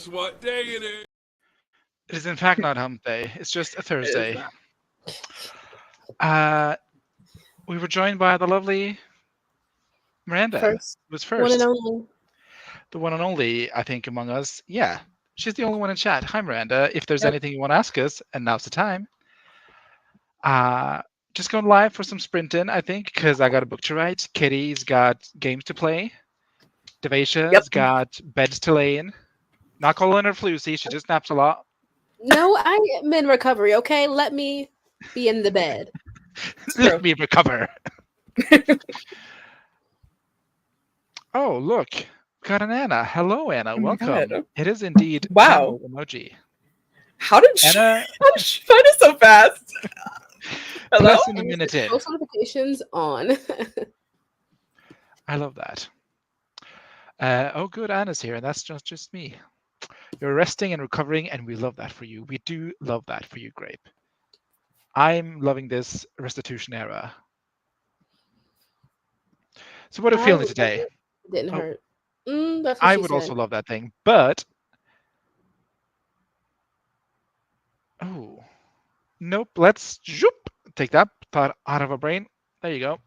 us what day it is. It is in fact not hump day. It's just a It is Thursday. not. We were joined by the lovely Miranda. First. Who was One and first. only. The one and only, I think, among us. Yeah, she's the only one in chat. Hi, Miranda. If there's Yep. anything you want to ask us, and now's the time. Just going live for some sprinting, I think, because I got a book to write. Kitty's got games to play. Devasha's Yep. got beds to lay in. Not calling her Flusy. She just naps a lot. No, I am in recovery, okay? Let me be in the bed. Let me recover. Oh, look. Got an Anna. Hello, Anna. Oh my Welcome. God. It is indeed Wow. Anna emoji. How did she Anna, find us so fast? Hello? less than a And minute in. post notifications on. I love that. Oh, good. Anna's here, and that's just me. You're resting and recovering, and we love that for you. We do love that for you, Grape. I'm loving this restitution era. So what are you I feeling would today? love it. Didn't Oh, hurt. That's what I she would said. also love that thing, but oh, nope. Let's take that thought out of our brain. There you go.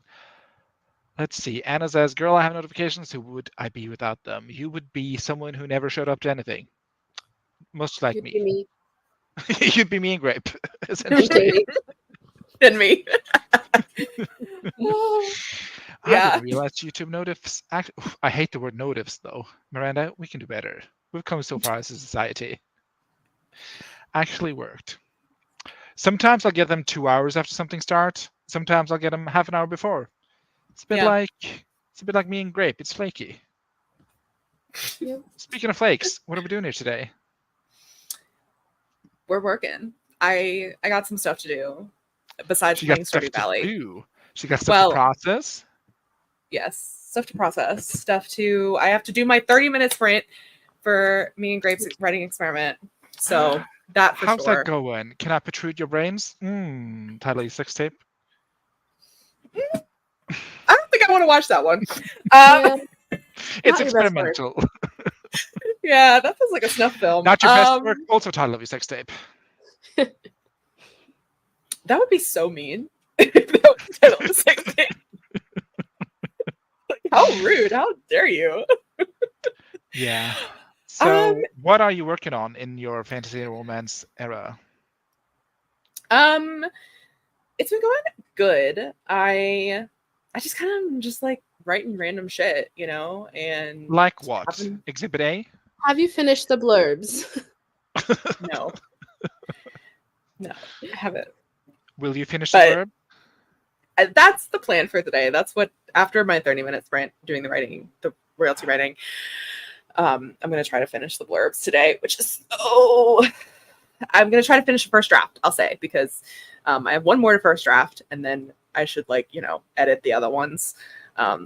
Let's see. Anna says, "Girl, I have notifications. Who would I be without them? You would be someone who never showed up to anything, much like You'd me. be me. You'd be me and Grape, And essentially." Katie. And me. I Yeah. didn't realize YouTube notifs. I hate the word notifs, though. Miranda, we can do better. We've come so far as a society. Actually worked. Sometimes I'll get them 2 hours after something starts. Sometimes I'll get them half an hour before. It's a bit Yeah. like me and Grape. It's flaky. Yep. Speaking of flakes, what are we doing here today? We're working. I got some stuff to do besides She playing got stuff Stardew to Valley. do. She got stuff Well- to process. Yes, stuff to process. Stuff to. I have to do my 30-minute sprint for me and Grape's writing experiment. So that for How's sure. that going? Can I protrude your brains? Title of sex tape. I don't think I want to watch that one. Yeah. It's Not your best work. experimental. Yeah, that feels like a snuff film. Not your best work. Also title of your sex tape. That would be so mean. If that was the title of the sex tape. Like, how rude! How dare you? Yeah. So, Um, what are you working on in your fantasy and romance era? It's been going good. I just kind of just like writing random shit, you know, and Like what? haven't- Exhibit A? Have you finished the blurbs? no, I haven't. Will you finish But- the verb? That's the plan for today. That's what after my 30-minute sprint doing the writing, the royalty writing. I'm gonna try to finish the blurbs today, which is I'm gonna try to finish the first draft. I'll say because I have one more to first draft, and then I should edit the other ones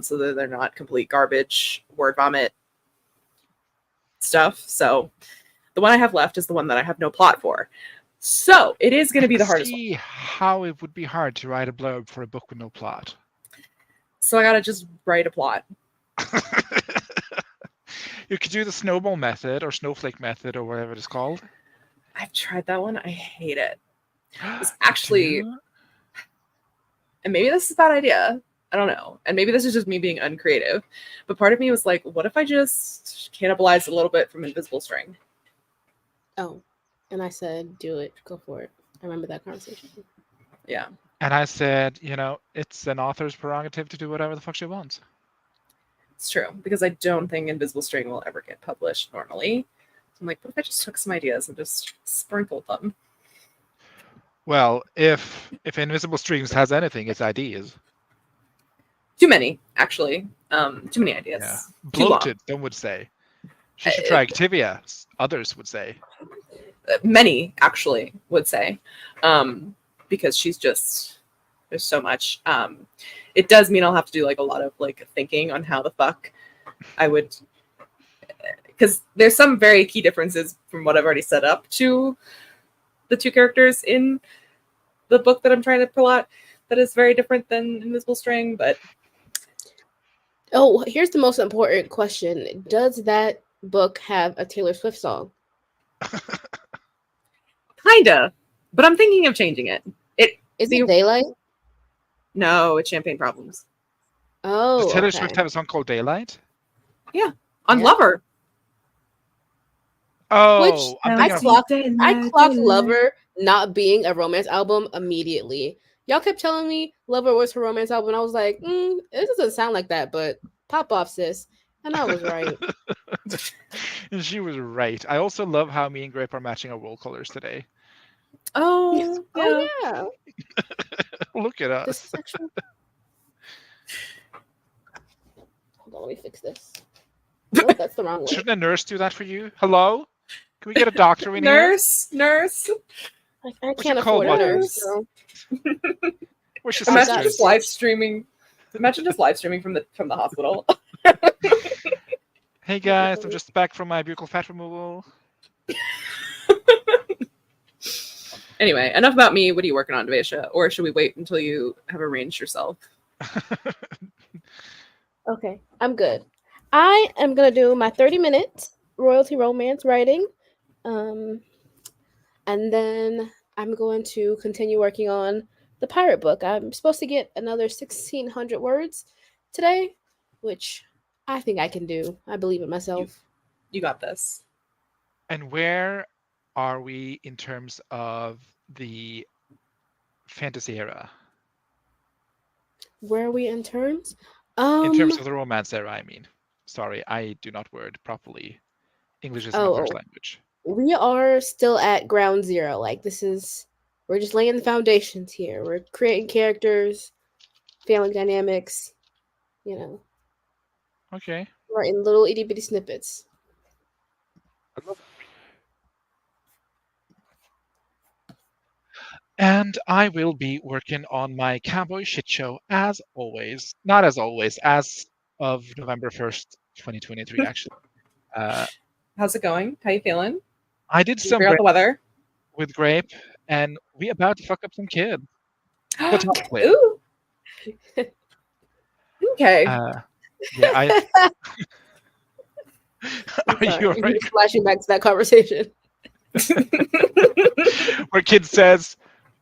so that they're not complete garbage word vomit stuff. So the one I have left is the one that I have no plot for. So it is going to be the hardest one. See how it would be hard to write a blurb for a book with no plot. So I gotta just write a plot. You could do the snowball method or snowflake method or whatever it's called. I've tried that one. I hate it. It's actually, and maybe this is a bad idea. I don't know. And maybe this is just me being uncreative. But part of me was like, what if I just cannibalized a little bit from Invisible String? Oh, and I said, do it. Go for it. I remember that conversation. Yeah. And I said, it's an author's prerogative to do whatever the fuck she wants. It's true. Because I don't think Invisible String will ever get published normally. So I'm like, what if I just took some ideas and just sprinkled them? Well, if Invisible Strings has anything, it's ideas. Too many, actually. Too many ideas. Yeah. Too long. Bloated, some would say. She should try Activia, others would say. Many actually would say, because she's just, there's so much. It does mean I'll have to do like a lot of like thinking on how the fuck I would, because there's some very key differences from what I've already set up to the two characters in the book that I'm trying to plot that is very different than Invisible String. But Oh, here's the most important question. Does that book have a Taylor Swift song? Kinda, but I'm thinking of changing it. Is it daylight? No, it's Champagne Problems. Does Oh, Taylor okay. Swift have a song called Daylight? On Yeah. Lover. Oh, I'm I thinking of. clocked Lover not being a romance album immediately. Y'all kept telling me Lover was her romance album, and I was like, it doesn't sound like that, but pop off, sis. And I was right. And she was right. I also love how me and Grape are matching our wool colors today. Oh, yeah. Oh yeah, Look at this us. is actually. Hold on, let me fix this. Nope, that's the wrong way. Shouldn't a nurse do that for you? Hello? Can we get a doctor in here? Nurse. I What's can't your cold afford a buttons? nurse, girl. Where's your I've Imagine got- just sisters? live streaming. Imagine just live streaming from the hospital. Hey guys, I'm just back from my buccal fat removal. Anyway, enough about me. What are you working on, Devesha? Or should we wait until you have arranged yourself? Okay, I'm good. I am gonna do my 30-minute royalty romance writing, and then I'm going to continue working on the pirate book. I'm supposed to get another 1,600 words today, which I think I can do. I believe in myself. You got this. And where are we in terms of the fantasy era? Where are we in terms? In terms of the romance era, I mean. Sorry, I do not word properly. English is my first Oh, language. we are still at ground zero. Like we're just laying the foundations here. We're creating characters, family dynamics, you know, Okay. writing little itty bitty snippets. And I will be working on my cowboy shit show as always. Not as always, as of November 1st, 2023, actually. How's it going? How you feeling? I did Did you some figure out the weather? with Grape, and we about to fuck up some kid. Potentially. Ooh. Okay. Yeah, I. I'm Are you sorry. alright? Just flashing back to that conversation. Where kid says,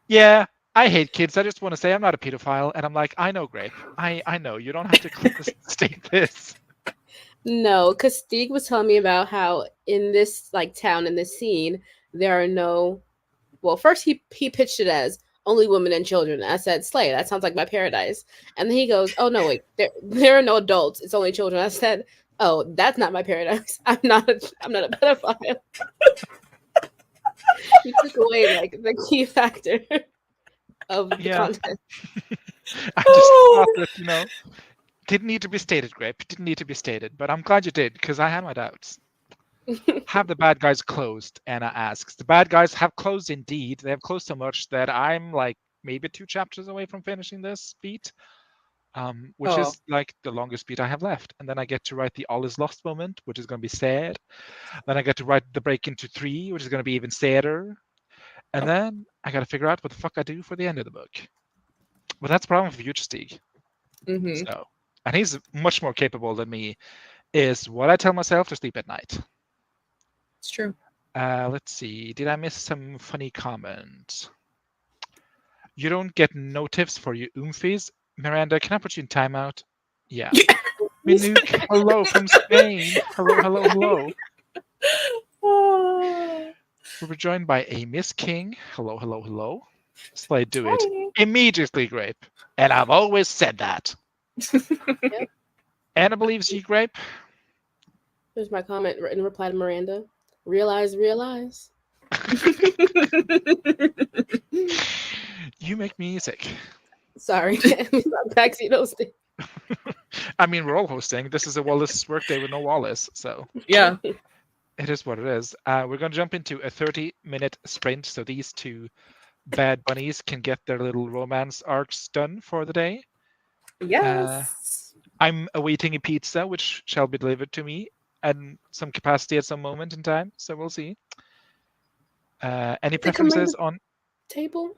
"Yeah, I hate kids. I just want to say I'm not a pedophile," and I'm like, "I know, Grape. I know. You don't have to state this." No, because Steve was telling me about how in this town, in this scene, there are no. Well, first he pitched it as only women and children. I said, "Slay, that sounds like my paradise." And then he goes, "Oh no, wait, there are no adults. It's only children." I said, "Oh, that's not my paradise. I'm not a pedophile." You took away the key factor of the Yeah. content. I just thought that didn't need to be stated, Grape. Didn't need to be stated, but I'm glad you did because I had my doubts. Have the bad guys closed? Anna asks. The bad guys have closed indeed. They have closed so much that I'm like maybe 2 chapters away from finishing this beat, which is like the longest beat I have left. And then I get to write the all is lost moment, which is going to be sad. Then I get to write the break into 3, which is going to be even sadder. And then I got to figure out what the fuck I do for the end of the book. But that's a problem for Future Mm-hmm. So, and he's much more capable than me, is what I tell myself to sleep at night. It's true. Let's see. Did I miss some funny comments? You don't get no tips for you oomfies. Miranda, can I put you in timeout? Yeah. Minook, hello from Spain. Hello. We were joined by a Miss King. Hello. Slay, do it. Hi. Immediately, Grape. And I've always said that. Yep. Anna believes you, Grape. Here's my comment in reply to Miranda. Realize. You make me sick. Sorry. Backseat hosting. I mean, we're all hosting. This is a Wallis workday with no Wallis, so Yeah. it is what it is. We're going to jump into a 30-minute sprint, so these two bad bunnies can get their little romance arcs done for the day. Yes. I'm awaiting a pizza, which shall be delivered to me in some capacity at some moment in time, so we'll see. Any preferences on table?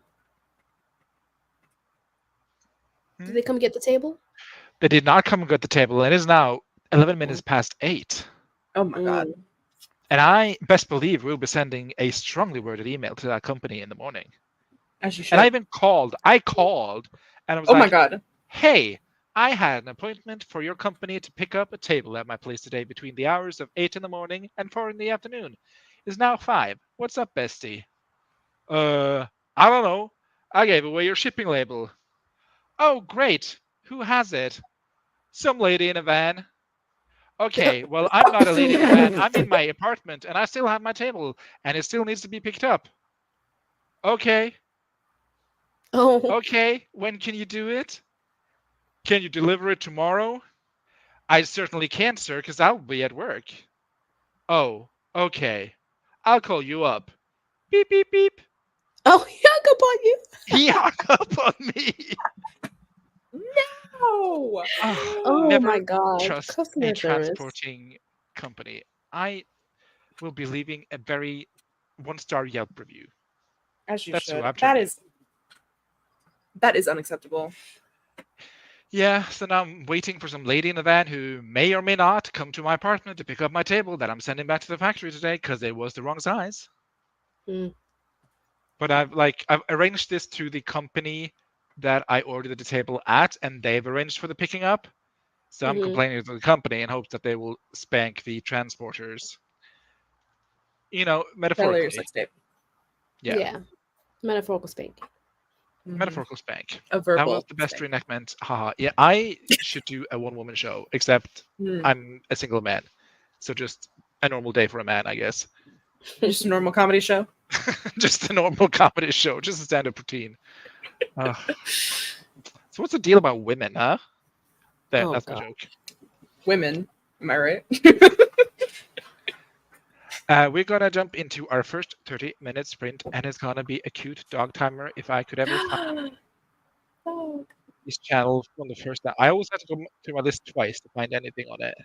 Did they come get the table? They did not come and get the table. It is now 11 minutes past 8. Oh my god. And I best believe we'll be sending a strongly worded email to that company in the morning. As you should. And I even called. I called and I was Oh my like, god. hey, I had an appointment for your company to pick up a table at my place today between the hours of 8 in the morning and 4 in the afternoon. It's now 5. What's up, bestie? I don't know. I gave away your shipping label. Oh, great. Who has it? Some lady in a van. Okay, well, I'm not a lady in a van. I'm in my apartment and I still have my table and it still needs to be picked up. Okay, Oh, okay. When can you do it? Can you deliver it tomorrow? I certainly can't, sir, because I'll be at work. Oh, okay. I'll call you up. Beep, beep, beep. oh, he hung up on you. He hung up on me. No. Oh Never my god, trust customer a service. transporting company. I will be leaving a very 1-star Yelp review. As you That's who should. I'm turning. That is unacceptable. Yeah, so now I'm waiting for some lady in a van who may or may not come to my apartment to pick up my table that I'm sending back to the factory today because it was the wrong size. Mm. But I've arranged this to the company that I ordered the table at, and they've arranged for the picking up. So I'm Mhm. complaining to the company in hopes that they will spank the transporters. You know, Taylor, your metaphorically. sex tape. Yeah. Metaphorical spank. Mhm. Metaphorical spank. A That verbal. was the best spank. reenactment. Haha. Yeah, I should do a one-woman show, except Hmm. I'm a single man. So just a normal day for a man, I guess. Just a normal comedy show. Just a normal comedy show, just a stand-up routine. So what's the deal about women, huh? Oh That's my god. joke. Women. Am I right? We're gonna jump into our first 30-minute sprint, and it's gonna be a cute dog timer. If I could ever find Oh, this channel from the first time, I always have to go through my list twice to find anything on it.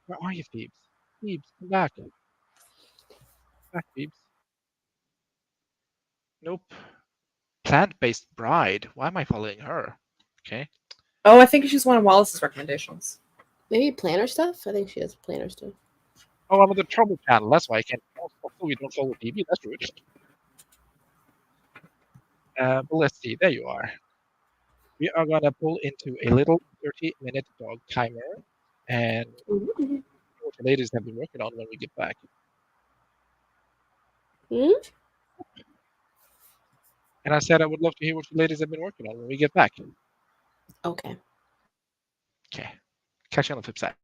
Where are you, Phoebes? Phoebes, come back. Come back, Phoebes. Nope. Plant-based bride. Why am I following her? Okay. oh, I think she's one of Wallace's recommendations. Maybe planner stuff? I think she has planner stuff. Oh, I'm on the trouble channel. That's why I can't. Hopefully, we don't follow Phoebe. That's rude. But let's see. There you are. We are gonna pull into a little 30-minute dog timer, and what the ladies have been working on when we get back. Hmm? And I said I would love to hear what the ladies have been working on when we get back. Okay. Okay. Catch you on the flip side.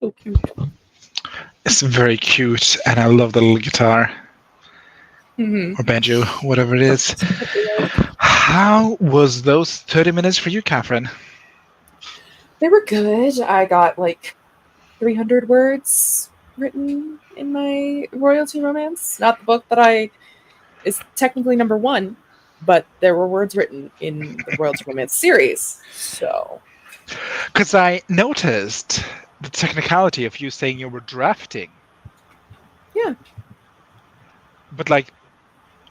So cute. It's very cute, and I love the little guitar Mm-hmm. or banjo, whatever it is. How was those 30 minutes for you, Catherine? They were good. I got like 300 words written in my royalty romance. Not the book that is technically number one, but there were words written in the royalty romance series. So Because I noticed the technicality of you saying you were drafting. yeah, But like,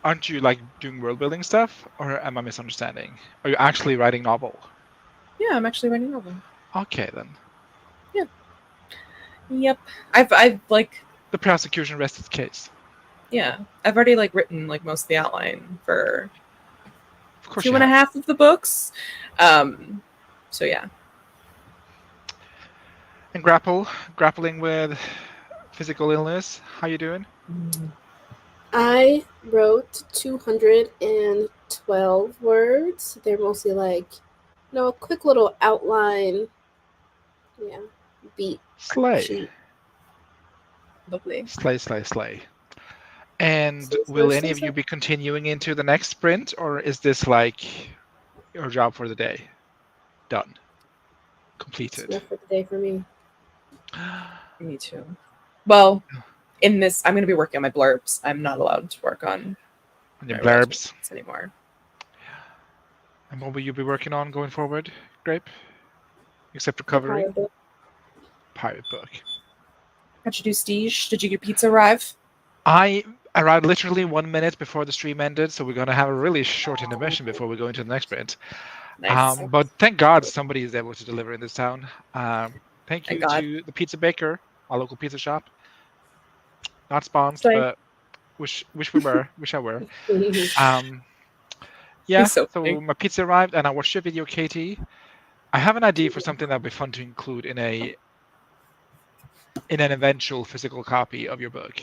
aren't you like doing world building stuff, or am I misunderstanding? Are you actually writing novel? yeah, I'm actually writing a novel. Okay then. Yep, I've like The prosecution rests its case. yeah, I've already like written like most of the outline for Of course two you and a have. half of the books. So yeah. And grappling with physical illness. How you doing? I wrote 212 words. They're mostly like, a quick little outline. Yeah, beat Slay. sheet. Lovely. Slay. And So will it's any of you be continuing into the next sprint, or is this like your job for the day? Done. Completed. enough for the day for me. Me too. Well, in this, I'm going to be working on my blurbs. I'm not allowed to work on On your my royalty blurbs. romance anymore. And what will you be working on going forward, Grape? Except The recovery? pirate book. Pirate book. How'd you do, Steege? Did your pizza arrive? I arrived literally 1 minute before the stream ended, so we're going to have a really short intermission before we go into the next sprint. Nice. But thank God somebody is able to deliver in this town. Thank you Thank God. to the Pizza Baker, our local pizza shop. Not sponsored, Slay. but wish we were. Wish I were. Yeah, He's so so funny. my pizza arrived, and I watched your video, Katie. I have an idea for something that'd be fun to include in an eventual physical copy of your book.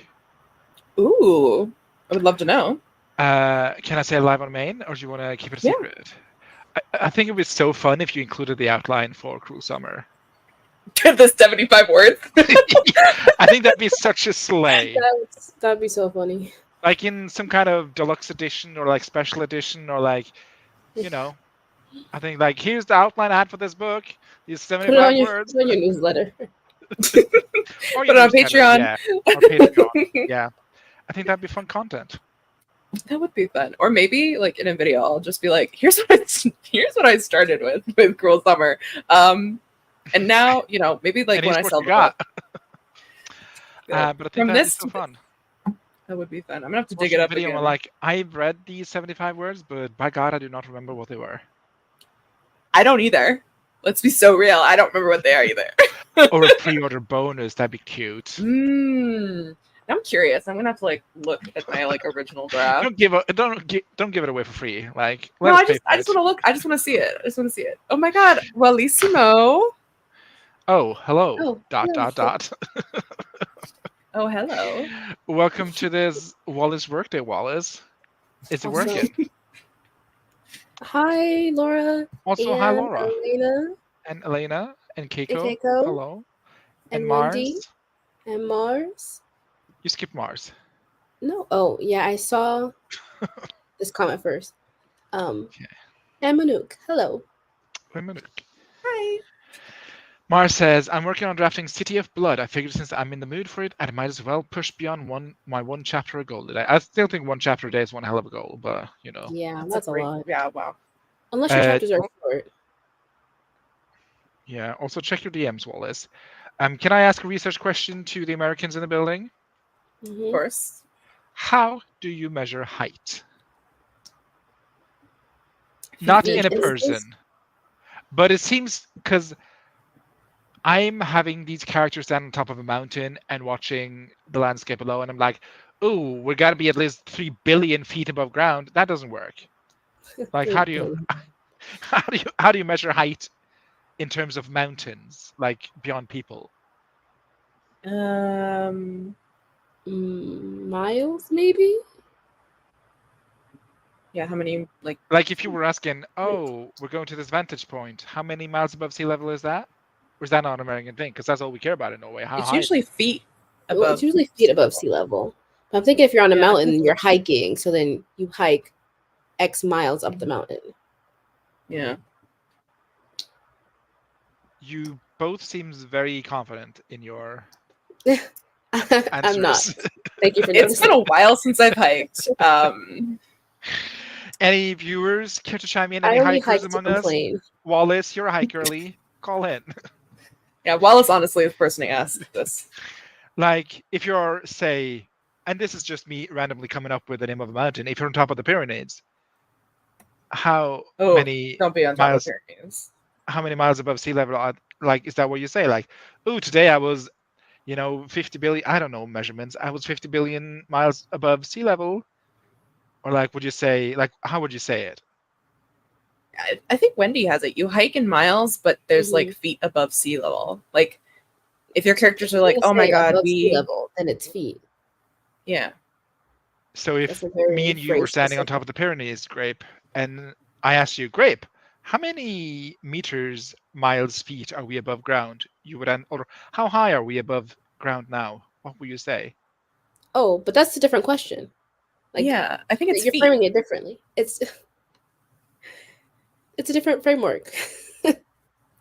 Ooh, I would love to know. Can I say it live on main, or do you want to keep it a Yeah. secret? I think it would be so fun if you included the outline for Cruel Summer. The 75 words. I think that'd be such a slay. That'd be so funny. Like in some kind of deluxe edition or like special edition or like, I think like here's the outline I had for this book. These Put it 75 on words. your newsletter. Or Put it on newsletter, Patreon. Yeah. Or Patreon. Yeah. I think that'd be fun content. That would be fun. Or maybe like in a video, I'll just be like, here's what I started with Cruel Summer. And now, maybe like And when I here's sell what the you got. book. But I think From that'd this be so fun. That would be fun. I'm gonna have to Watch dig it the up video again. and like, I've read these 75 words, but by God, I do not remember what they were. I don't either. Let's be so real. I don't remember what they are either. Or a pre-order bonus, that'd be cute. I'm curious. I'm gonna have to like look at my like original draft. Don't give it away for free. Like, No, let I us pay just for it. want to look. I just want to see it. Oh my God, Wallissimo. Oh, hello. Oh, Dot. Oh, hello. Welcome to this Wallis Workday, Wallis. Is it Awesome. working? Hi, Laura. Also, and hi, Laura. Elena. And Elena. And Keiko. And Keiko. Hello. And Mars. Wendy. And Mars. You skipped Mars. No. Oh, yeah. I saw this comment first. Okay. And Manouk. Hello. Wait a minute. Hi. Mars says, I'm working on drafting City of Blood. I figured since I'm in the mood for it, I might as well push beyond my one chapter a goal today. I still think one chapter a day is one hell of a goal, but Yeah, that's a lot. Yeah, wow. Unless your chapters are short. Yeah, also check your DMs, Wallace. Can I ask a research question to the Americans in the building? Mm-hmm. Of course. How do you measure height? Not in a person. But it seems because I'm having these characters stand on top of a mountain and watching the landscape below, and I'm like, "Ooh, we got to be at least 3 billion feet above ground." That doesn't work. Like, how do you measure height in terms of mountains, like beyond people? Miles, maybe. Yeah, how many Like if you were asking, "Oh, we're going to this vantage point. How many miles above sea level is that?" Or is that not an American thing? Because that's all we care about in Norway. How It's high? usually feet above. Well, it's usually feet above sea level. But I'm thinking if you're on a Yeah, I mountain, think you're hiking, so then you hike X miles up the mountain. Yeah. You both seems very confident in your I'm not. answers. Thank you for It's noticing. been a while since I've hiked. Any viewers care to chime in? I Any only hikers hike to among us? complain. Wallace, you're a hike girly. Call in. Yeah, Wallace honestly is the person who asked this. Like, if you're, say, and this is just me randomly coming up with the name of a mountain, if you're on top of the Pyrenees, how Oh, many don't be on top miles? of Pyrenees. How many miles above sea level are, like, is that what you say? Like, oh, today I was, 50 billion, I don't know measurements. I was 50 billion miles above sea level. Or like, would you say, like, how would you say it? I think Wendy has it. You hike in miles, but there's like Mhm. feet above sea level. Like if your characters are If like, you oh my say god, above sea we level, then it's feet. yeah. So That's if a very me and you were phrase standing on top specific. of the Pyrenees, Grape, and I asked you, Grape, how many meters, miles, feet are we above ground? You would, or how high are we above ground now? What would you say? Oh, but that's a different question. Like Yeah, I think it's you're feet. framing it differently. It's a different framework.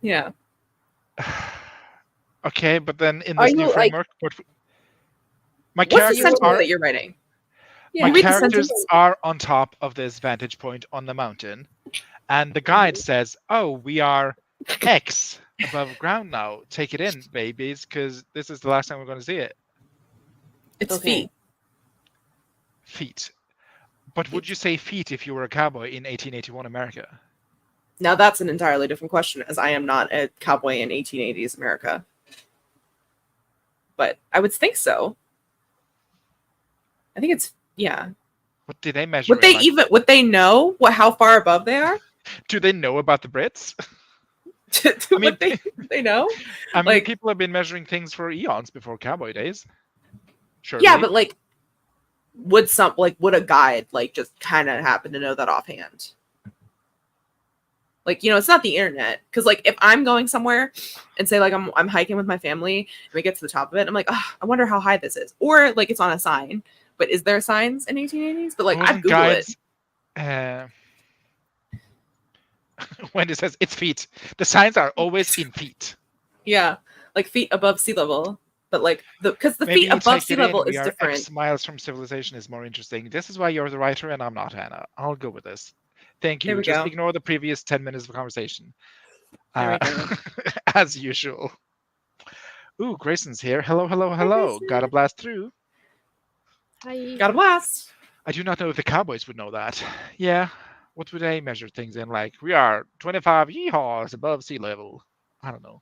Yeah. Okay, but then in Are this new you like framework, my What's the characters sentence are that you're writing? yeah, my You read the characters sentence? are on top of this vantage point on the mountain, and the guide says, "Oh, we are X above ground now. Take it in, babies, because this is the last time we're going to see it." It's Okay. feet. Feet. But would you say feet if you were a cowboy in 1881 America? Now that's an entirely different question, as I am not a cowboy in 1880s America. But I would think so. I think it's yeah. What did they measure Would in? they Like, even would they know how far above they are? do they know about the Brits? mean, would they know? I mean, Like people have been measuring things for eons before cowboy days. Surely. yeah, but like would a guide like just kind of happen to know that offhand? Like, it's not the internet. Because like if I'm going somewhere and say like I'm hiking with my family and we get to the top of it, I'm like, oh, I wonder how high this is. Or like it's on a sign. But is there signs in 1880s? But like I'd Wasn't Google it. guides? When it says it's feet, the signs are always in feet. Yeah. Like feet above sea level. But like because the Maybe feet above take sea it in. level We is are different. X miles from civilization is more interesting. This is why you're the writer and I'm not, Hannah. I'll go with this. Thank There you. we Just go. ignore the previous 10 minutes of conversation. There we go. As usual. Ooh, Grayson's here. Hello, hello, Hi, hello. Grayson. Gotta blast through. hi. Got a blast. I do not know if the Cowboys would know that. Yeah. What would they measure things in? Like, we are 25 yeehaws above sea level. I don't know.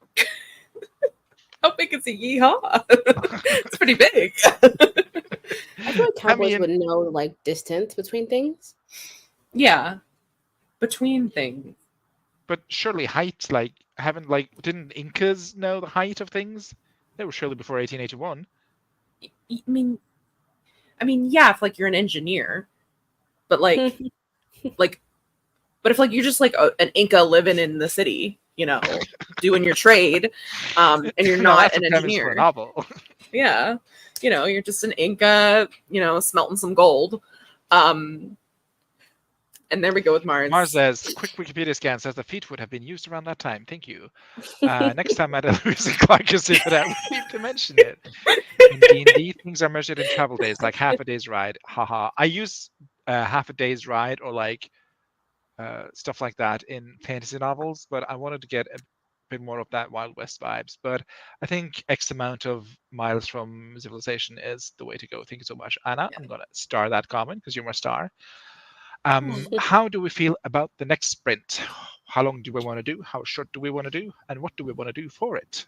How big is a yeehaw? It's pretty big. I feel like cowboys mean- would know like distance between things. Yeah. Between things. But surely height, like, didn't Incas know the height of things? They were surely before 1881. I mean, yeah, if like you're an engineer, but like, but if like you're just like an Inca living in the city, doing your trade, and you're No, not that's an a premise for a engineer, novel. yeah, you're just an Inca, smelting some gold, and there we go with Mars. Mars says, quick Wikipedia scan says the feet would have been used around that time. Thank you. Next time at Lewis and Clark consider that, we need to mention it. In D&D, things are measured in travel days, like half a day's ride. Haha. I use half a day's ride or like stuff like that in fantasy novels, but I wanted to get a bit more of that Wild West vibes. But I think X amount of miles from civilization is the way to go. Thank you so much, Anna. I'm going to star that comment because you're my star. How do we feel about the next sprint? How long do we want to do? How short do we want to do? And what do we want to do for it?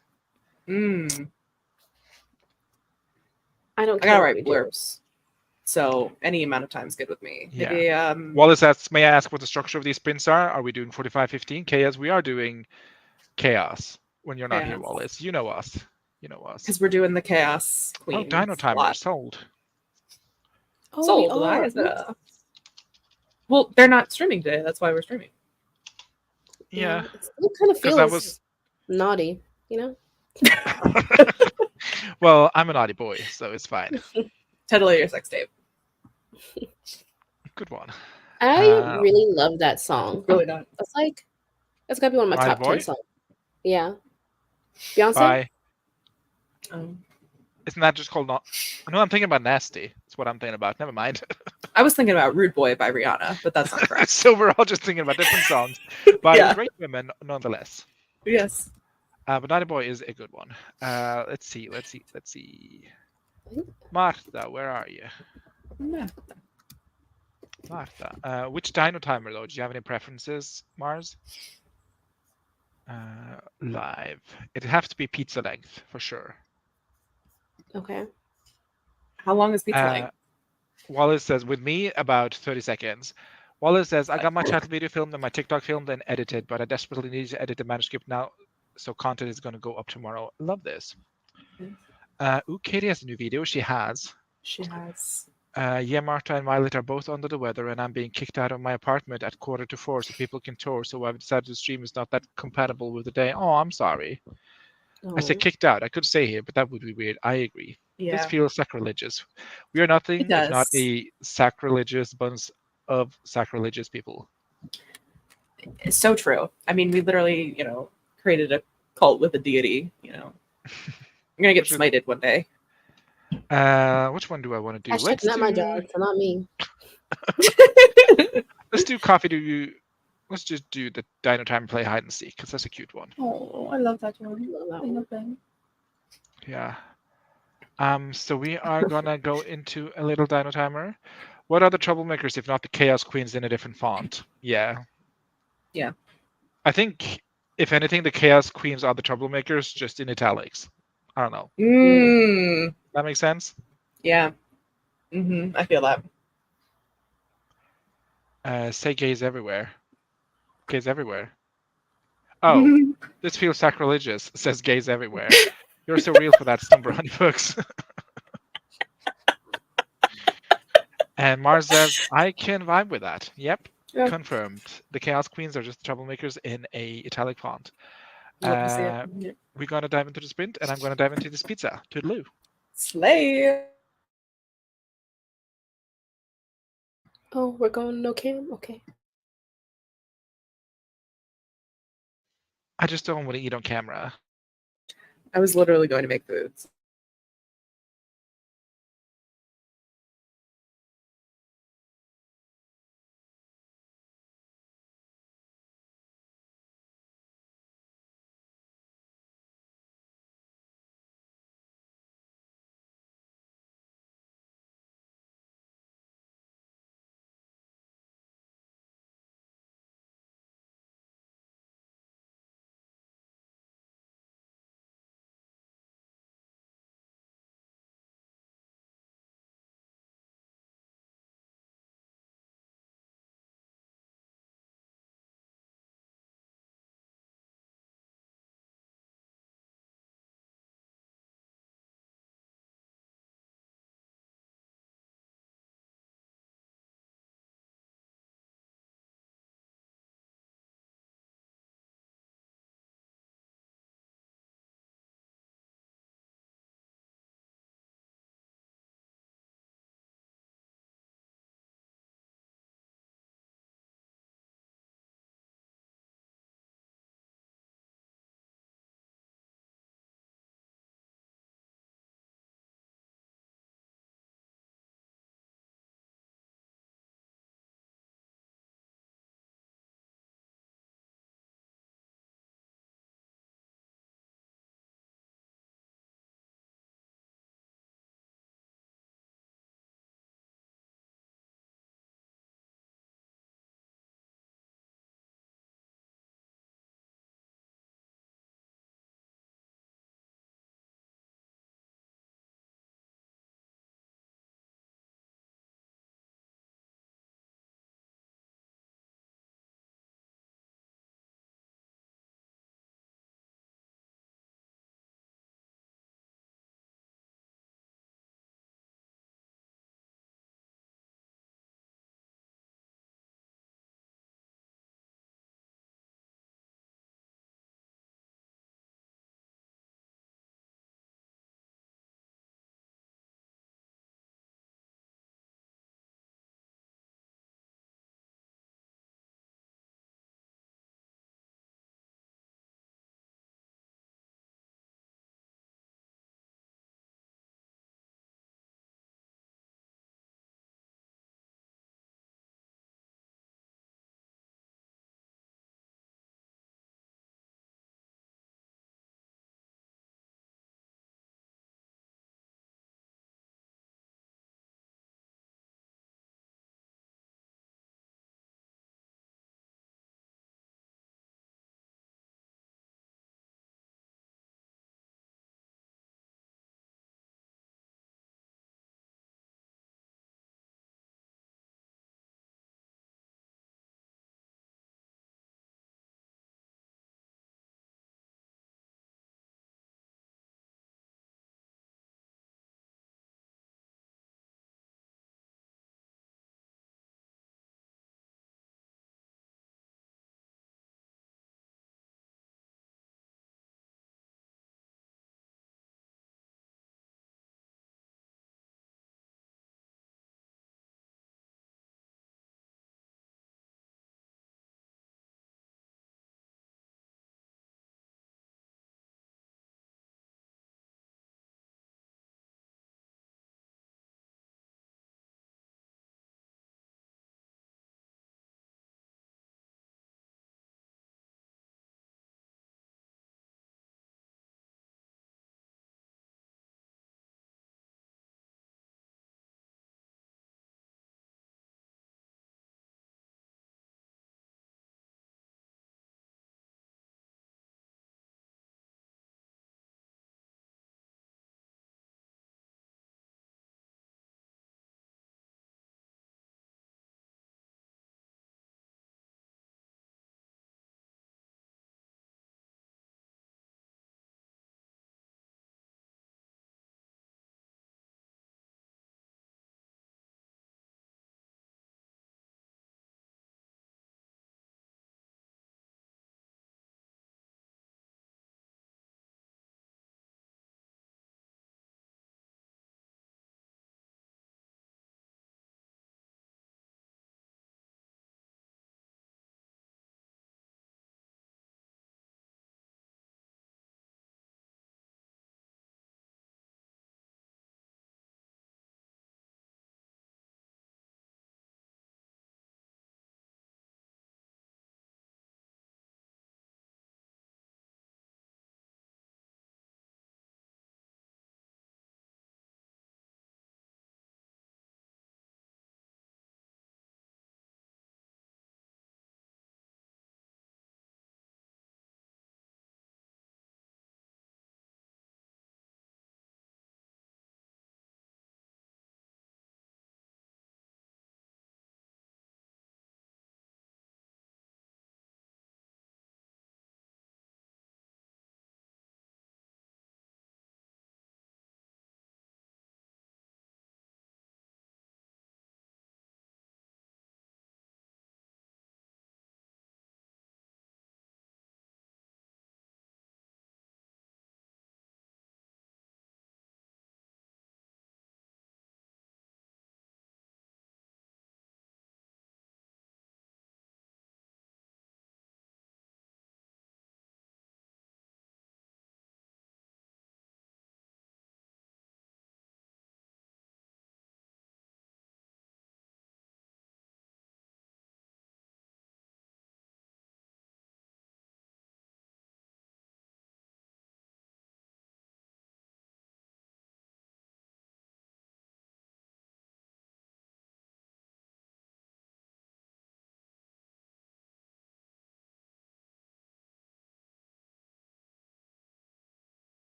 I don't I care gotta what write we do. blurbs, so any amount of time is good with me. Yeah. Maybe, Wallace asks, may I ask what the structure of these sprints are? Are we doing 45-15 chaos? We are doing chaos when you're not here, Chaos. Wallace. You know us. because we're doing the chaos Oh, queen. Dino Timer lot. sold. Oh, Sold. we are. Liza. Well, they're not streaming today. That's why we're streaming. Yeah. It still kind of 'Cause feels that was naughty. you know. Well, I'm a naughty boy, so it's fine. Totally your sex tape. Good one. I really love that song. Really not. That's gotta be one of my Naughty top 10 Boy songs. Yeah. Beyonce? by. Um, Isn't that just called not? No, I'm thinking about Nasty. That's what I'm thinking about. Never mind. I was thinking about Rude Boy by Rihanna, but that's not correct. So we're all just thinking about different songs by Yeah. great women, nonetheless. Yes. But Naughty Boy is a good one. Let's see. Martha, where are you? Yeah. Martha. Which dino timer, though? Do you have any preferences, Mars? Live. It'd have to be pizza length, for sure. Okay. How long is pizza length? Wallace says, with me, about 30 seconds. Wallace says, I got my title video filmed and my TikTok filmed and edited, but I desperately need to edit the manuscript now, so content is going to go up tomorrow. Love this. Katie has a new video. She has. She has. Yeah, Marta and Violet are both under the weather, and I'm being kicked out of my apartment at 3:45 so people can tour. So I've decided the stream is not that compatible with the day. Oh, I'm sorry. I said kicked out. I could stay here, but that would be weird. I agree. Yeah. This feels sacrilegious. We are nothing if not a sacrilegious bunch of sacrilegious people. It's so true. I mean, we literally, created a cult with a deity. I'm gonna get smited one day. Which one do I want to do? Hashtag not my job, so not me. Let's do coffee. Let's just do the Dino Time play hide and seek because that's a cute one. Oh, I love that one. Yeah. So we are gonna go into a little Dino Timer. What are the troublemakers if not the Chaos Queens in a different font? Yeah. Yeah. I think if anything, the Chaos Queens are the troublemakers, just in italics. I don't know. That makes sense? Yeah. I feel that. Say gays everywhere. Gays everywhere. Oh, this feels sacrilegious, says gays everywhere. You're so real for that, Stumber Honeybooks. And Mars says, I can vibe with that. Yep, confirmed. The Chaos Queens are just troublemakers in a italic font. We're going to dive into the sprint, and I'm going to dive into this pizza. Toodaloo. Slay. Oh, we're going no cam? Okay. I just don't want to eat on camera. I was literally going to make foods.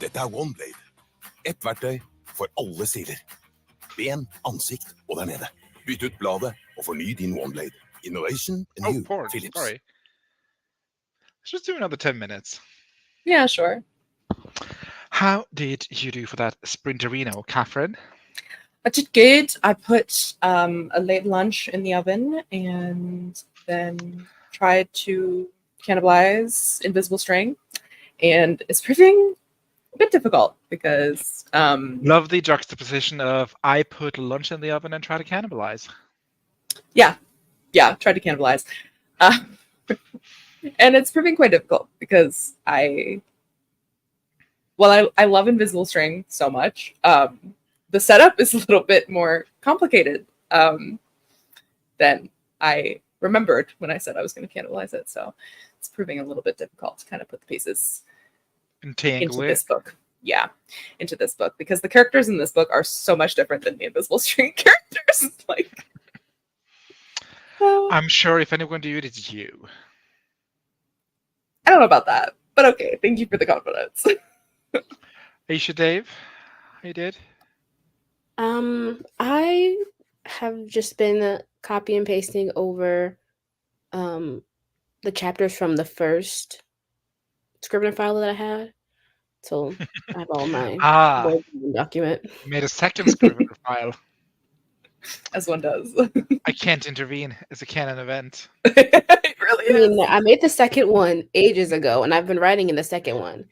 Dette er OneBlade. Ett verktøy for alle stiler. Ben, ansikt og der nede. Bytt ut bladet og forny din OneBlade. Innovation and Oh, you, porn. Philips. Sorry. Let's just do another 10 minutes. Yeah, sure. How did you do for that Sprinterino, Catherine? I did good. I put a late lunch in the oven and then tried to cannibalize invisible string, and it's proving a bit difficult because Love the juxtaposition of I put lunch in the oven and try to cannibalize. yeah, tried to cannibalize, and it's proving quite difficult because I love invisible string so much. The setup is a little bit more complicated than I remembered when I said I was going to cannibalize it. So it's proving a little bit difficult to kind of put the pieces Entangle into it. this book. Yeah, into this book, because the characters in this book are so much different than the invisible string characters. Like, I'm sure if anyone do it, it's you. I don't know about that, but okay. Thank you for the confidence. Aisha, Dave, how you did? I have just been copy and pasting over the chapters from the first Scrivener file that I had. So I have all my Word document. Made a second Scrivener file. As one does. I can't intervene. It's a canon event. It really I is. mean, I made the second one ages ago, and I've been writing in the second one.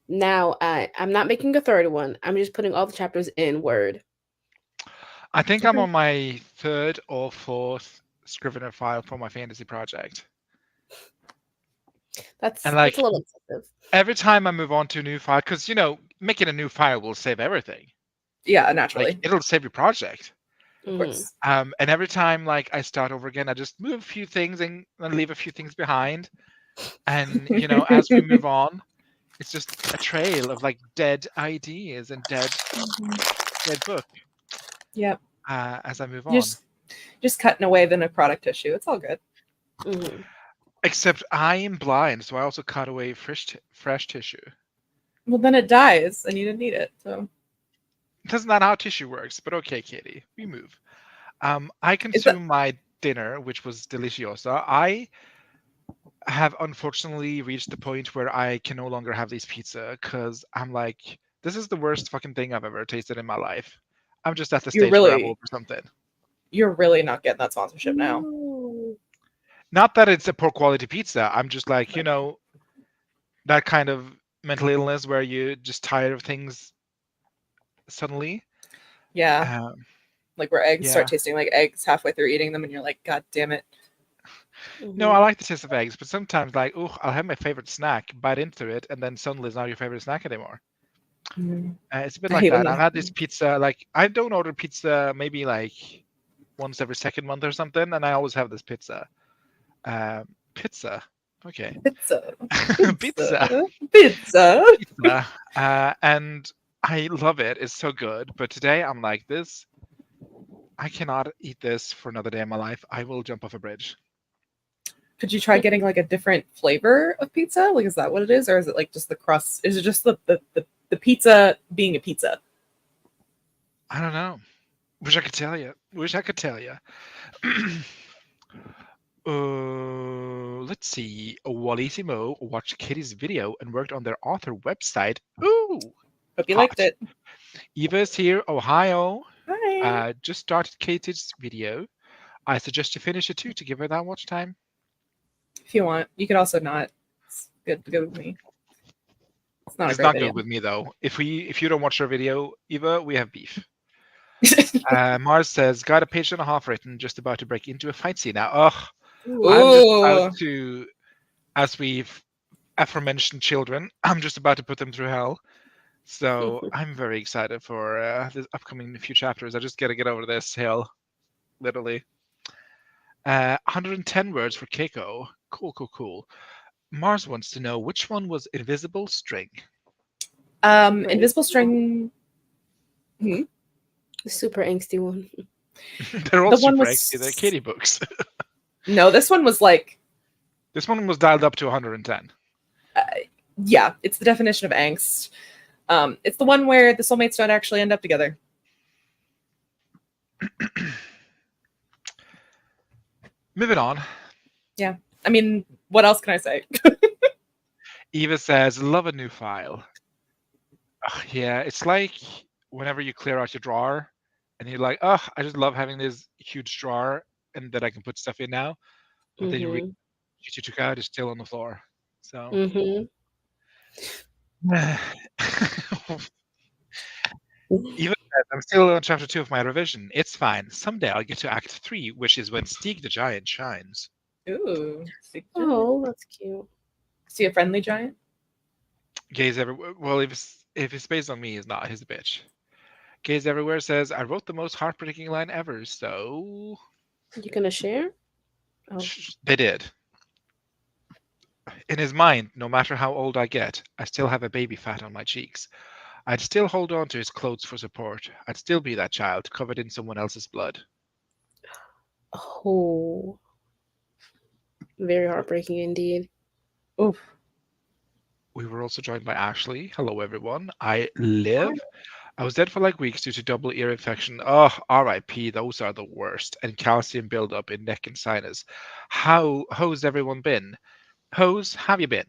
Now I'm not making a third one. I'm just putting all the chapters in Word. I think I'm on my third or fourth Scrivener file for my fantasy project. That's And like a little excessive. every time I move on to a new file, because making a new file will save everything. Yeah, naturally. Like it'll save your project. Of course. And every time like I start over again, I just move a few things and leave a few things behind. And as we move on, it's just a trail of like dead ideas and dead book. Yep. As I move on. Just cutting away the necrotic tissue. It's all good. Except I am blind, so I also cut away fresh tissue. Well, then it dies, and you didn't need it. So that's not how tissue works. But okay, Katie, we move. I consumed my dinner, which was deliciosa. I have unfortunately reached the point where I can no longer have these pizza because I'm like, this is the worst fucking thing I've ever tasted in my life. I'm just at the stage where I will for something. You're really not getting that sponsorship now. Not that it's a poor quality pizza. I'm just like, that kind of mental illness where you're just tired of things suddenly. Yeah. Like where eggs start tasting like eggs halfway through eating them and you're like, God damn it. No, I like the taste of eggs, but sometimes like, I'll have my favorite snack, bite into it, and then suddenly it's not your favorite snack anymore. It's a bit like that. I've had this pizza, like I don't order pizza maybe like once every second month or something, and I always have this pizza. Pizza. Okay. Pizza. Pizza. And I love it. It's so good. But today I'm like this. I cannot eat this for another day in my life. I will jump off a bridge. Could you try getting like a different flavor of pizza? Like, is that what it is? Or is it like just the crust? Is it just the pizza being a pizza? I don't know. Wish I could tell you. Let's see. Wallissimo watched Kitty's video and worked on their author website. Ooh. Hope you liked it. Eva is here, Ohio. Hi. Just started Katie's video. I suggest you finish it too to give her that watch time. If you want, you could also not. It's good with me. It's not good with me though. If you don't watch our video, Eva, we have beef. Mars says, got a page and a half written, just about to break into a fight scene now. I'm just about to, as we've aforementioned children, I'm just about to put them through hell. So I'm very excited for this upcoming few chapters. I just gotta get over this hill, literally. 110 words for Keiko. Cool. Mars wants to know which one was Invisible String. Invisible String. The super angsty one. They're all super angsty. They're Katie books. No, this one was like. This one was dialed up to 110. Yeah, it's the definition of angst. It's the one where the soulmates don't actually end up together. Moving on. I mean, what else can I say? Eva says, love a new file. Ugh, yeah, it's like whenever you clear out your drawer and you're like, oh, I just love having this huge drawer and that I can put stuff in now. But then you what you took out is still on the floor. So Even says, I'm still on chapter 2 of my revision. It's fine. Someday I'll get to act 3, which is when Stieg the Giant shines. Ooh. Oh, that's cute. See a friendly giant? Gaze everywhere. Well, if it's based on me, he's not. He's a bitch. Gaze everywhere says, I wrote the most heartbreaking line ever, so You gonna share? Oh. They did. In his mind, no matter how old I get, I still have a baby fat on my cheeks. I'd still hold on to his clothes for support. I'd still be that child covered in someone else's blood. Oh. Very heartbreaking indeed. Oof. We were also joined by Ashley. Hello, everyone. I live. I was dead for like weeks due to double ear infection. Oh, RIP, those are the worst. And calcium buildup in neck and sinus. How's everyone been? How's have you been?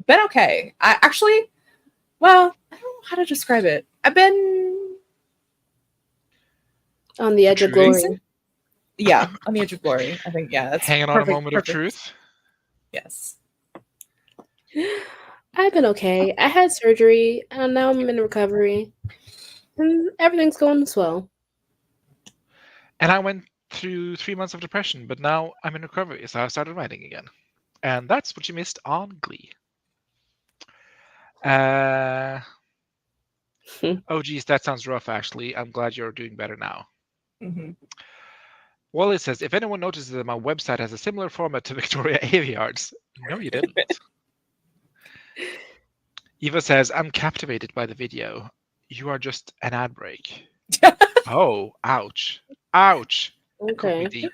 Been okay. I actually, well, I don't know how to describe it. I've been, On the edge of Truth? glory. yeah, on the edge of glory. I think, yeah, that's Hanging on a moment of truth? Yes. I've been okay. I had surgery and now I'm in recovery. And everything's going swell. And I went through 3 months of depression, but now I'm in recovery, so I started writing again. And that's what you missed on Glee. Oh, geez, that sounds rough, Ashley. I'm glad you're doing better now. Mm-hmm. Wallis says, if anyone notices that my website has a similar format to Victoria Aveyard's, no, you didn't. Eva says, I'm captivated by the video. You are just an ad break. Oh, ouch. Ouch. Cut me Okay. deep.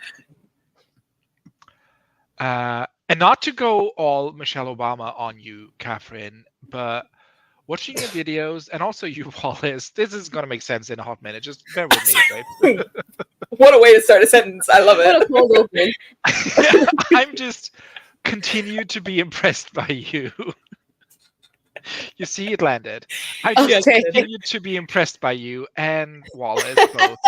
And not to go all Michelle Obama on you, Catherine, but watching your videos, and also you, Wallace, this is going to make sense in a hot minute. Just bear with me, right? What a way to start a sentence. I love What a it. cold open. I'm just continued to be impressed by you. You see, it landed. I just Okay. continued to be impressed by you and Wallace both.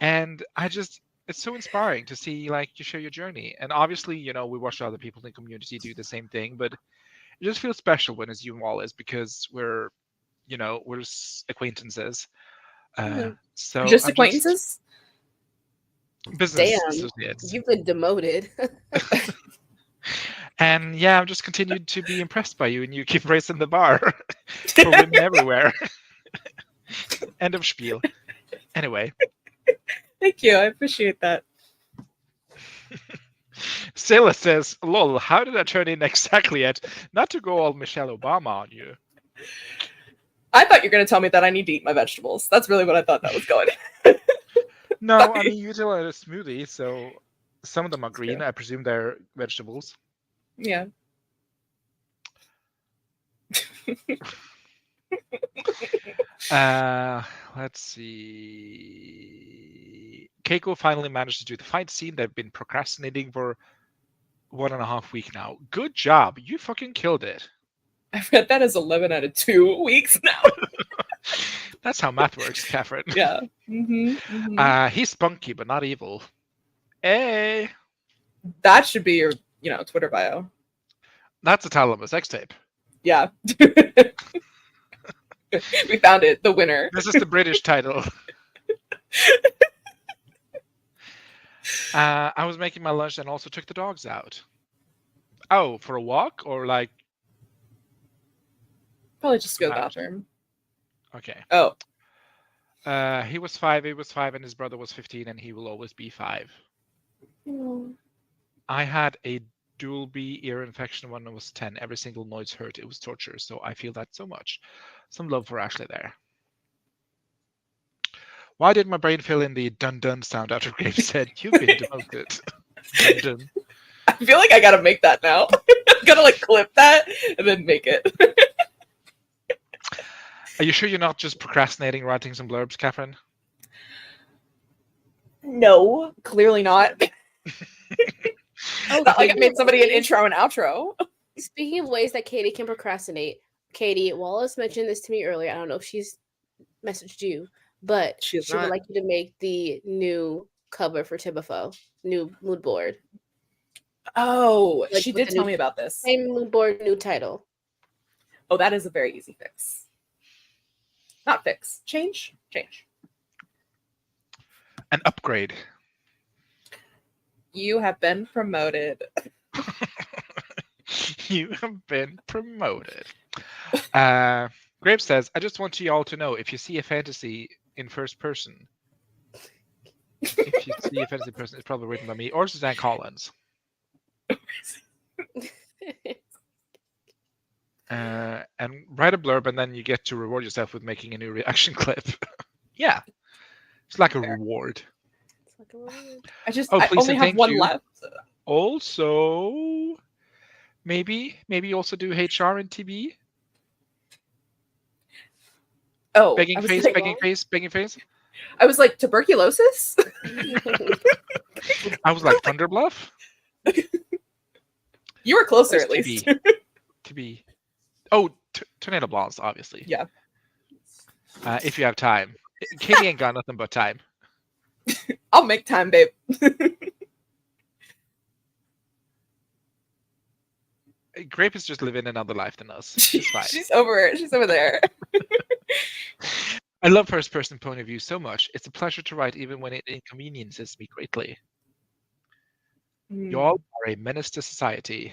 And it's so inspiring to see like you share your journey. And obviously, we watch other people in the community do the same thing, but it just feels special when it's you and Wallace because we're acquaintances. So Just I'm acquaintances? business Damn. associates. You've been demoted. And yeah, I've just continued to be impressed by you, and you keep raising the bar for women everywhere. End of spiel. Anyway. Thank you. I appreciate that. Sela says, lol, how did I turn in exactly at not to go all Michelle Obama on you? I thought you were going to tell me that I need to eat my vegetables. That's really what I thought that was going. No, Sorry. I mean, you do a smoothie, so some of them are green. I presume they're vegetables. Yeah. Let's see. Keiko finally managed to do the fight scene. They've been procrastinating for 1.5 weeks now. Good job. You fucking killed it. I read that as 11 out of 2 weeks now. That's how math works, Catherine. Yeah. Mm-hmm, mm-hmm. He's spunky, but not evil. Hey. That should be your, Twitter bio. That's the title of a sex tape. Yeah. We found it. The winner. This is the British title. I was making my lunch and also took the dogs out. Oh, for a walk or like? Probably just go to the bathroom. Okay. Oh. He was 5, and his brother was 15, and he will always be 5. I had a dual B ear infection when I was 10. Every single noise hurt. It was torture. So I feel that so much. Some love for Ashley there. Why did my brain fill in the dun dun sound after Graves said, you've been demoted? Dun dun. I feel like I gotta make that now. Gotta like clip that and then make it. Are you sure you're not just procrastinating writing some blurbs, Catherine? No, clearly not. Oh, Not like I speaking made of somebody an ways- intro and outro. Speaking of ways that Katie can procrastinate, Katie, Wallace mentioned this to me earlier. I don't know if she's messaged you, but She she has would not. like you to make the new cover for Tibafo, new mood board. Oh, Like she with did the tell new- me about this. Same mood board, new title. Oh, that is a very easy fix. Not fix. Change. An upgrade. You have been promoted. You have been promoted. Grape says, I just want you all to know if you see a fantasy in first person, if you see a fantasy person, it's probably written by me or Suzanne Collins. And write a blurb, and then you get to reward yourself with making a new reaction clip. Yeah. It's like a Fair. reward. It's like a reward. I please only and have thank one you. left. Also, maybe also do HR and TB. Oh, Begging I was face, like, begging face. I was like tuberculosis. I was like Thunder Bluff. You were closer Where's at least. TB. Oh, Tornado Blondes, obviously. Yeah. If you have time. Katie ain't got nothing but time. I'll make time, babe. Grape is just living another life than us. It's fine. She's over there. I love first person point of view so much. It's a pleasure to write even when it inconveniences me greatly. Y'all are a menace to society.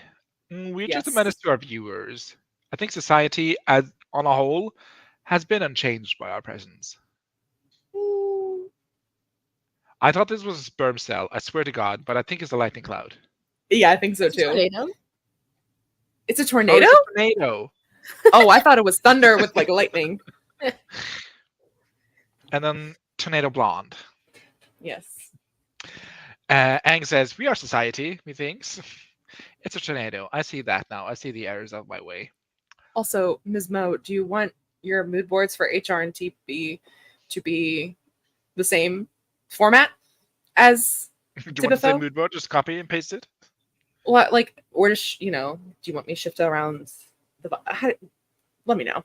We're just a Yes. menace to our viewers. I think society as on a whole has been unchanged by our presence. Mm. I thought this was a sperm cell, I swear to God, but I think it's a lightning cloud. Yeah, I think so It's a too. tornado. It's a Oh, tornado? it's a tornado. Oh, I thought it was thunder with like lightning. And then Tornado Blonde. Yes. Ang says, we are society, methinks. It's a tornado. I see that now. I see the errors of my way. Also, Ms. Mo, do you want your mood boards for HR and TB to be the same format as Do you want the same Tibafo? mood board? Just copy and paste it? what? Like, or just do you want me to shift around let me know.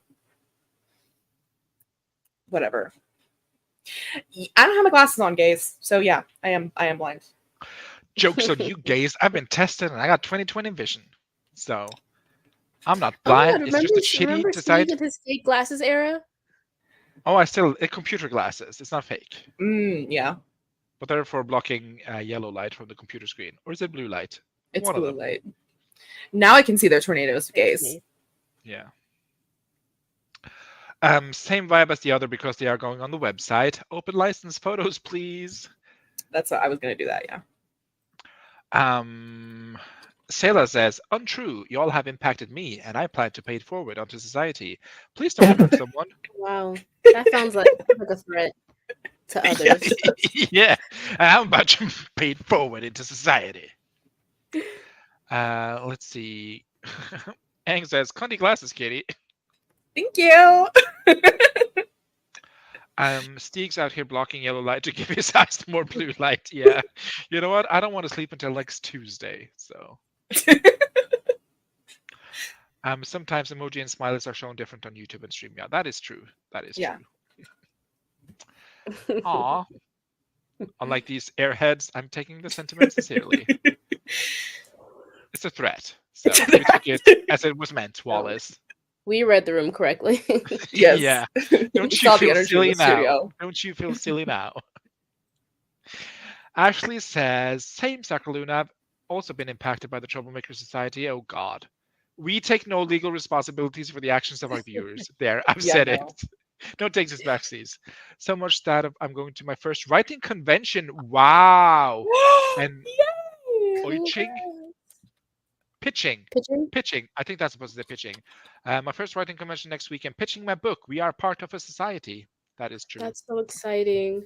Whatever. I don't have my glasses on, gays. So yeah, I am blind. Joke's on you, gays. I've been tested and I got 20/20 vision. So I'm not Oh my blind. God, It's just a remember shitty Steve society. with his fake glasses era? Oh, computer glasses. It's not fake. Yeah, But they're for blocking yellow light from the computer screen. Or is it blue light? it's One of blue them. light. Now I can see their tornadoes, gays. Yeah. Same vibe as the other because they are going on the website. Open license photos, please. That's what I was gonna do that. Yeah. Sailor says, untrue. You all have impacted me, and I plan to pay it forward onto society. Please don't hurt someone. Wow, that sounds like a threat to others. Yeah, I'm about to pay it forward into society. Let's see. Ang says, "Cunty glasses, Katie." Thank you. Steeg's out here blocking yellow light to give his eyes more blue light. Yeah, you know what? I don't want to sleep until next Tuesday. So, sometimes emoji and smileys are shown different on YouTube and StreamYard. That is true. That is Yeah. true. Aw. Unlike these airheads, I'm taking the sentiment sincerely. It's a threat. So It's a we took threat. it as it was meant, Wallace. We read the room correctly. Yes. Yeah. You Don't you saw the feel energy in silly the now? studio. Don't you feel silly now? Ashley says, same Sakaluna. I've also been impacted by the Troublemaker Society. Oh God. We take no legal responsibilities for the actions of our viewers. There, I've Yeah, said no. it. Don't take this backsies. So much that I'm going to my first writing convention. Wow. And Oiching? Pitching. I think that's supposed to say pitching. My first writing convention next week and pitching my book. We are part of a society. That is true. That's so exciting.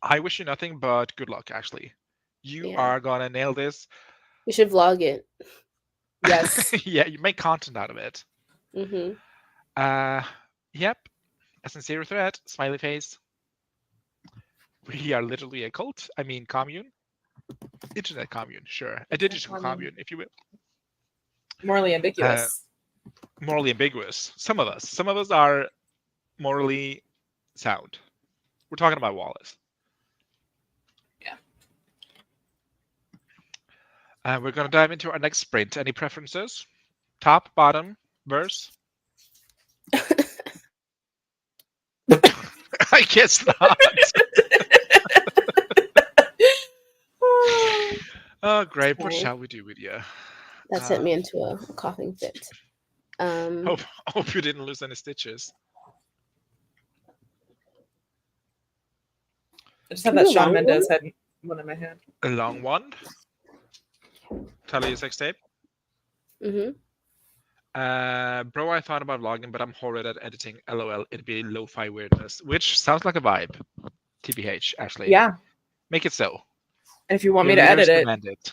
I wish you nothing but good luck, Ashley. You Yeah. are gonna nail this. We should vlog it. Yes. Yeah, you make content out of it. Mm-hmm. Yep. A sincere threat. Smiley face. We are literally a cult. I mean, commune. Internet commune, sure. A digital commune, if you will. Morally ambiguous. Morally ambiguous. Some of us are morally sound. We're talking about Wallace. Yeah. We're going to dive into our next sprint. Any preferences? Top, bottom, verse? I guess not. Oh, great. What Okay. shall we do with you? That sent me into a coughing fit. Hope you didn't lose any stitches. I just had Can we that do Shawn long Mendes one? head one in my hand. A long one. Tally sex tape. Mm-hmm. Bro, I thought about vlogging, but I'm horrid at editing. LOL, it'd be lo-fi weirdness, which sounds like a vibe. TBH, actually. Yeah. Make it so. And if you want Your me to leaders edit it, demand it.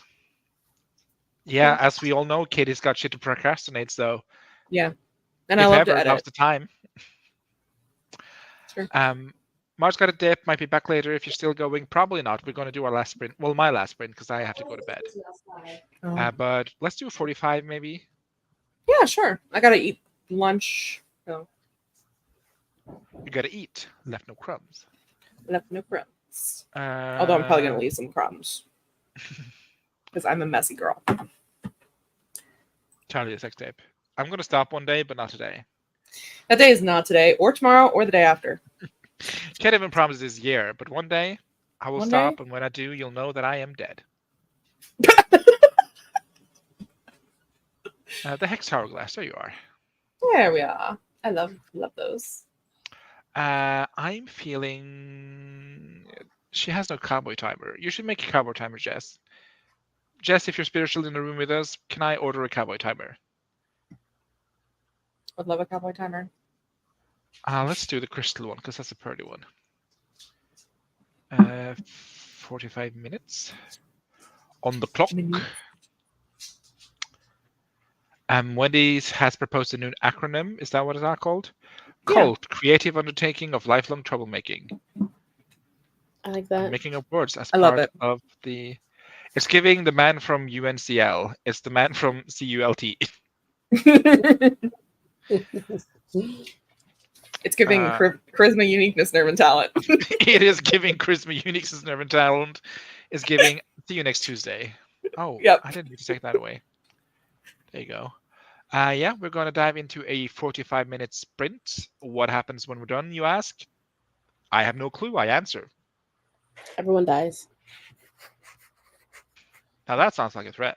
Yeah, as we all know, Katie's got shit to procrastinate, so yeah. And if I love ever, to now's edit. the time. Sure. Mark's got a dip, might be back later if you're still going. Probably not. We're going to do our last sprint. Well, my last sprint, because I have to go to bed. Oh. But let's do 45 maybe. Yeah, sure. I gotta eat lunch. So You gotta eat. Left no crumbs. left no crumbs. Although I'm probably gonna leave some crumbs. Because I'm a messy girl. Charlie, a sex tape. I'm gonna stop one day, but not today. That day is not today, or tomorrow, or the day after. Can't even promise this year, but one day I will One stop, day? and when I do, you'll know that I am dead. The Hex Hourglass, there you are. There we are. I love those. I'm feeling she has no cowboy timer. You should make a cowboy timer, Jess. Jess, if you're spiritual in the room with us, can I order a cowboy timer? Would love a cowboy timer. Let's do the crystal one because that's a pretty one. 45 minutes on the clock. Wendy's has proposed a new acronym. Is that what it's called? Yeah. Cult, creative undertaking of lifelong troublemaking. I like I'm that. making up words as I love part it. of the. It's giving the man from UNCL. It's the man from CULT. It's giving charisma, uniqueness, nerve, and talent. It is giving charisma, uniqueness, nerve, and talent. It's giving. See you next Tuesday. Oh, Yep. I didn't need to take that away. There you go. Yeah, we're going to dive into a 45-minute sprint. What happens when we're done, you ask? I have no clue. I answer. Everyone dies. Now that sounds like a threat.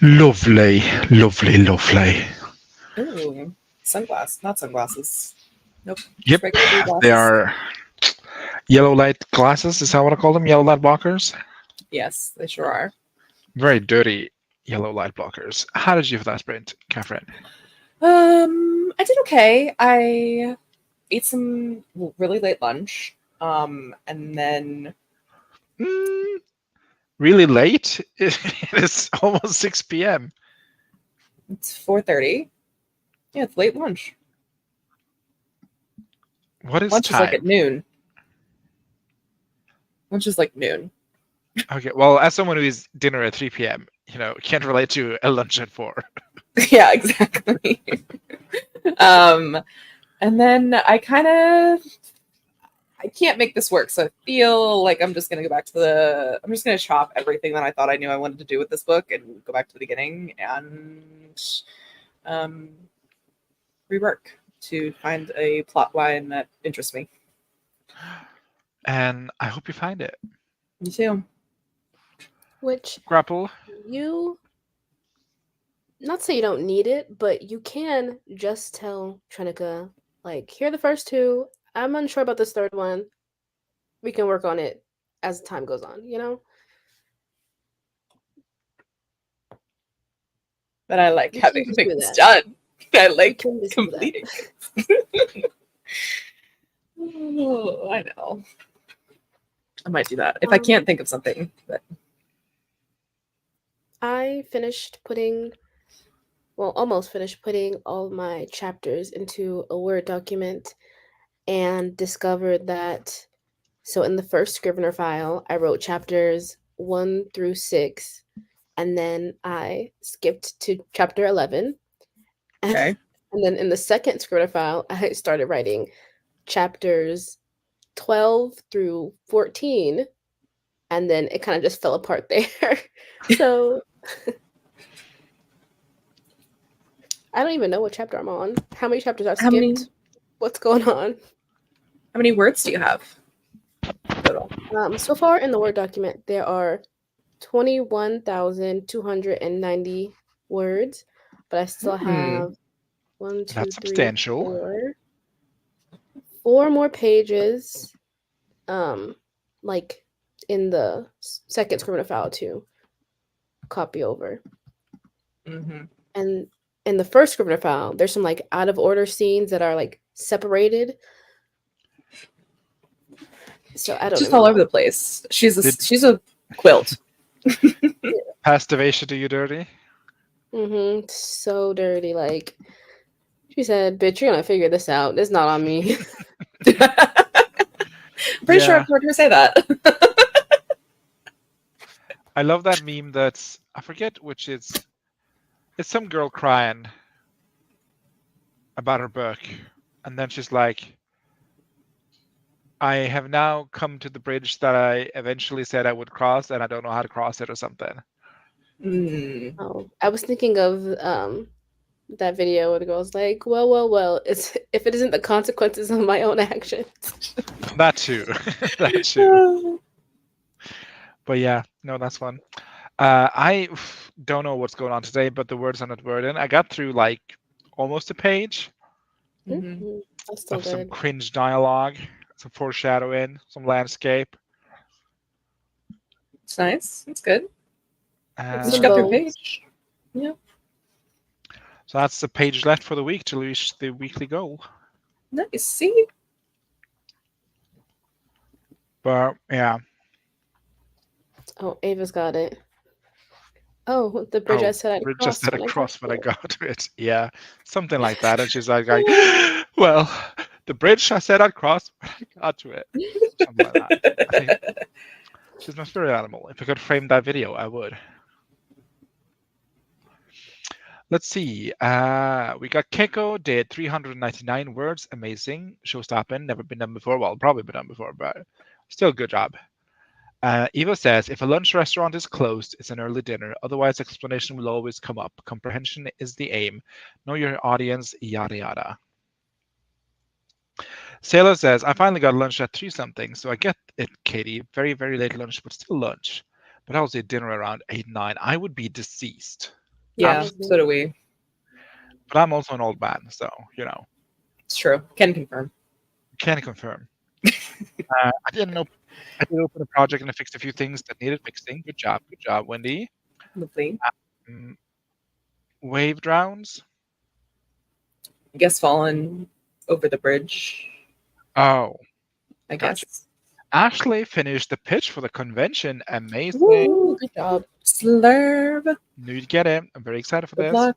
Lovely, lovely, lovely. Ooh, not sunglasses. Nope. Yep, just regular blue glasses. they are yellow light glasses. Is that what I call them? Yellow light blockers? Yes, they sure are. Very dirty yellow light blockers. How did you for that sprint, Catherine? I did okay. I ate some really late lunch. And then Really late? It is almost 6 p.m. it's 4:30. Yeah, it's late lunch. What is Lunch time? is like at noon. Lunch is like noon. Okay, well, as someone who eats dinner at 3 p.m., can't relate to a lunch at 4. Yeah, exactly. And then I can't make this work, so I feel like I'm just gonna go back to I'm just gonna chop everything that I thought I knew I wanted to do with this book and go back to the beginning and rework to find a plot line that interests me. And I hope you find it. Me too. Which Grapple. you, not say you don't need it, but you can just tell Trinica, like, here are the first two. I'm unsure about this third one. We can work on it as time goes on, But I like You having can just do things that. done. I like can just do that. completing it. Oh, I know. I might do that if I can't think of something. But I almost finished putting all my chapters into a Word document and discovered that, so in the first Scrivener file, I wrote chapters 1 through 6, and then I skipped to chapter 11. okay. And then in the second Scrivener file, I started writing chapters 12 through 14, and then it kind of just fell apart there. So I don't even know what chapter I'm on. How many chapters I've skipped? What's going on? How many words do you have total? So far in the Word document, there are 21,290 words, but I still have 1, 2, That's 3, substantial. 4 more pages, like in the second Scrivener file to copy over. Mm-hmm. And in the first Scrivener file, there's some like out of order scenes that are like separated. So I don't Just even all know. over the place. She's a quilt. Past Devasia, do you dirty? So dirty. Like she said, "Bitch, you're gonna figure this out. It's not on me." Pretty sure I've heard her say that. I love that meme that's, I forget which it's some girl crying about her book, and then she's like, I have now come to the bridge that I eventually said I would cross, and I don't know how to cross it or something. Oh, I was thinking of that video where the girl's like, well, it's if it isn't the consequences of my own actions. That too. That too. But yeah, no, that's fun. I don't know what's going on today, but the words are not wording. I got through like almost a page That's still of good. some cringe dialogue, some foreshadowing, some landscape. It's nice. It's good. And Got through a page. Yeah. so that's the page left for the week to reach the weekly goal. Nice. See? But yeah. Oh, Ava's got it. Oh, the bridge I said I'd cross. Just said across when I got to it. Yeah, something like that. And she's like, well, the bridge I said I'd cross when I got to it. Something like that. She's my spirit animal. If I could frame that video, I would. Let's see. We got Keiko did 399 words. Amazing. Showstopping. Never been done before. Well, probably been done before, but still good job. Eva says, if a lunch restaurant is closed, it's an early dinner. Otherwise, explanation will always come up. Comprehension is the aim. Know your audience, yada, yada. Sailor says, I finally got lunch at 3 something, so I get it, Katie. Very, very late lunch, but still lunch. But I was at dinner around 8, 9. I would be deceased. Yeah, Absolutely. so do we. But I'm also an old man, so, It's true. Can confirm. can confirm. I did open a project and I fixed a few things that needed fixing. Good job, Wendy. Lovely. Wave drowns. I guess fallen over the bridge. Oh. I Gotcha. guess. Ashley finished the pitch for the convention. Amazing. Woo! Good job. Slurb. Knew you'd get it. I'm very excited for Good this. luck.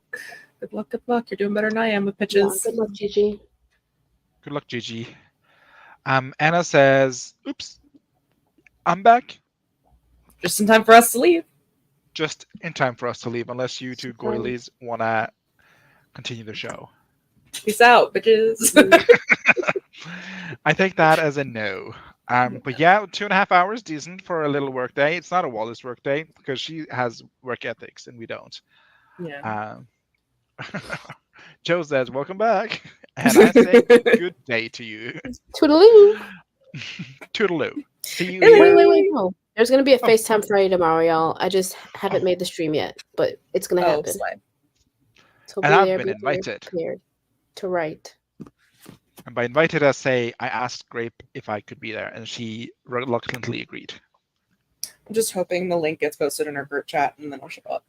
Good luck. Good luck. You're doing better than I am with Yeah, pitches. good luck, Gigi. Good luck, Gigi. Anna says, oops, I'm back. Just in time for us to leave. Just in time for us to leave, unless you two goilies want to continue the show. Peace out, bitches. I take that as a no. But yeah, 2.5 hours, decent for a little work day. It's not a Wallis work day because she has work ethics and we don't. Yeah. Joe says, welcome back. And I say, good day to you. Toodaloo. Toodaloo. See you Wait. No. There's going to be a FaceTime Friday tomorrow, y'all. I just haven't made the stream yet, but it's going to happen. Slide. So And be I've there, been be invited. prepared to write. And by invited, I say I asked Grape if I could be there, and she reluctantly agreed. I'm just hoping the link gets posted in our group chat and then I'll show up.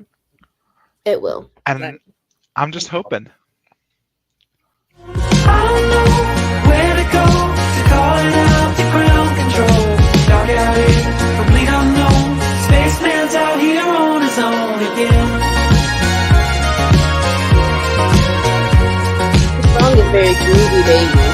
It will. And I'm just hoping. I don't know where to go, to call it out to ground control. Dark alley, complete unknown. Spaceman's out here on his own again. The song is very groovy, baby.